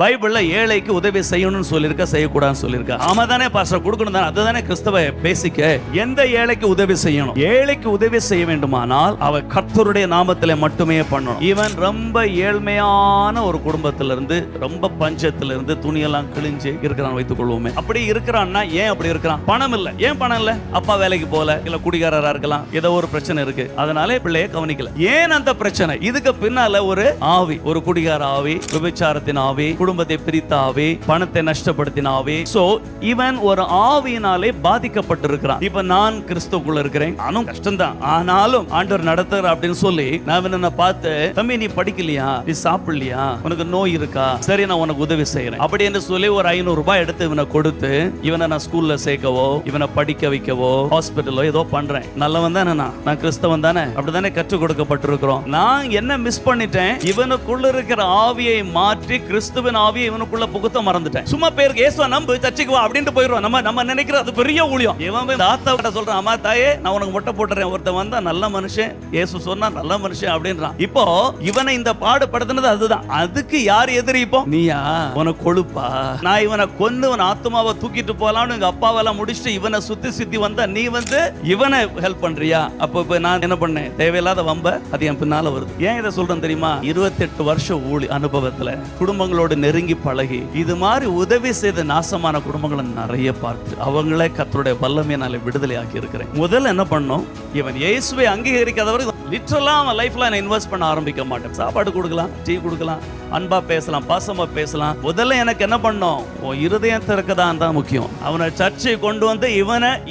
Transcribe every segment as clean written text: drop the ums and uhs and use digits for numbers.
பைபிள்ல ஏழைக்கு உதவி செய்யணும்னு சொல்லியிருக்க, செய்யக்கூடாதுன்னு சொல்லியிருக்க. ஆமா தானே பாஸ்டர், கொடுக்கணும் தானே, அதுதானே கிறிஸ்தவ பேசிக்க. எந்த ஏழைக்கு உதவி செய்யணும்? ஏழைக்கு உதவி செய்ய வேண்டுமானால் அவ கர்த்தருடைய நாமத்திலே மட்டுமே பண்ணணும். இவன் ரொம்ப ஏழ்மையான ஒரு குடும்பத்திலிருந்து, ரொம்ப பஞ்சத்திலிருந்து, துணியெல்லாம் கிழிஞ்சு இருக்கிறான் வைத்துக் கொள்வோமே. அப்படி இருக்கிறான்னா ஏன் அப்படி இருக்கிறான்? பணம் இல்ல. ஏன் பணம் இல்ல? அப்பா வேலைக்கு போல, இல்ல குடிகாரரா இருக்கலாம், ஏதோ ஒரு பிரச்சனை இருக்கு, அதனாலே பிள்ளைய கவனிக்கல. ஏன் அந்த பிரச்சனை? இதுக்கு பின்னால ஒரு ஆவி, ஒரு குடிகார ஆவி, விபச்சாரத்தின் ஆவி, குடும்பத்தை பிரித்த ஆவி, பணத்தை நஷ்டப்படுத்தின ஆவி. சோ இவன் ஒரு ஆவியினாலே பாதிக்கப்பட்டிருக்கிறான். இப்ப நான் கிறிஸ்துவுக்குள்ள இருக்கிறேன், நானும் கஷ்டம்தான், ஆனாலும் ஆண்டவர் நடத்துற அப்படின்னு சொல்லி நான் என்ன பார்த்து, தம்பி நீ படிக்கலையா, நீ சாப்பிடலையா, உனக்கு நோய் இருக்கா, சரி நான் உனக்கு உதவி செய்யறேன் அப்படி என்று சொல்லி ஒரு 500 ரூபாய் எடுத்து இவனை கொடுத்து இவனை நான் ஸ்கூல்ல சேர்க்கவோ, இவனை படிக்க வைக்கவோ, ஹாஸ்பிட்டலோ ஏதோ பண்றேன். நல்லவன் தானே, நான் கிறிஸ்தவன் தானே, அப்படித்தானே கற்றுக் கொடுக்கப்பட்டிருக்கிறோம். நான் என்ன மிஸ் பண்ணிட்டேன்? இவனுக்குள்ள இருக்கிற ஆவியை மாற்றி கிறிஸ்துவின் ஆவியை இவனுக்குள்ள புகுத்த மறந்துட்டேன். சும்மா பேருக்கு இயேசுவை நம்பு, சர்ச்சுக்கு வா அப்படினு போயிடுறோம். நம்ம நினைக்கிறது அது பெரிய ஊழியம். இவன் போய் தாத்தா கிட்ட சொல்றான், அம்மா தாயே நான் உனக்கு மொட்டை போட்டுறேன், ஒருத்தன் வந்தா நல்ல மனுஷன், இயேசு சொன்னா நல்ல மனுஷன் அப்படின்றான். இப்போ இவனை இந்த பாடுபடுத்தினது அதுதான். அதுக்கு யார் எதிரி? இப்போ நீயா? உனக்கு கொழுப்பா? நான் இவனை கொன்னு இவன் ஆத்மாவை தூக்கிட்டு போலான்னு எங்க அப்பாவெல்லாம் முடிச்சுட்டு இவனை சுத்தி வந்தா நீ வந்து இவனை ஹெல்ப் பண்றியா? அப்போ இப்ப நான் என்ன பண்ணேன்? தேவையில்லாத வம்ப அது என் பின்னால வருது. ஏன் இதை சொல்றேன் தெரியுமா? 28 வருஷம் ஊழி அனுபவத்துல குடும்பங்களோடு நெருங்கி பழகி இது மாதிரி உதவி செய்த நாசமான குடும்பங்களை நிறைய பார்த்து அவங்களே கர்த்தருடைய வல்லமையினால விடுதலை ஆக்கி இருக்கிறேன். முதல்ல என்ன பண்ணோம்? இவன் இயேசுவை அங்கீகரிக்காதவரை லிட்டரலா அவன் லைஃப்ல நான் இன்வெஸ்ட் பண்ண ஆரம்பிக்க மாட்டேன். சாப்பாடு கொடுக்கலாம், டீ கொடுக்கலாம், அன்பா பேசலாம், பாசமா பேசலாம். முதல்ல எனக்கு என்ன பண்ணோம்? இருதயம் திறக்கதான் தான் முக்கியம். அவனை சர்ச்சை கொண்டு வந்து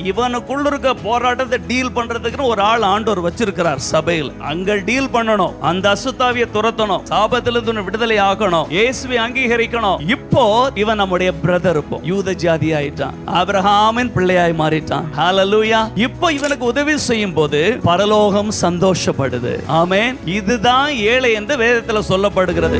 இவனுக்குள்ள இருக்க போராட்டத்தை டீல் பண்றதுக்கு ஒரு ஆள் ஆண்டவர் வச்சிருக்கிறார் சபையில். அங்க டீல் பண்ணணும், அந்த அசுத்தாவியை துரத்தணும், சாபத்திலிருந்து விடுதலை ஆகணும், இயேசுவை அங்கீகரிக்கணும். இப்போ இவன் நம்முடைய பிரதர், இப்போ யூத ஜாதி ஆயிட்டான், ஆபிரகாமின் பிள்ளையாய் மாறிட்டான். ஹல்லேலூயா. இப்போ இவனுக்கு உதவி செய்யும் போது பரலோகம் சந்தோஷப்படுது. ஆமென். இதுதான் ஏழை என்று வேதத்தில் சொல்லப்படுகிறது.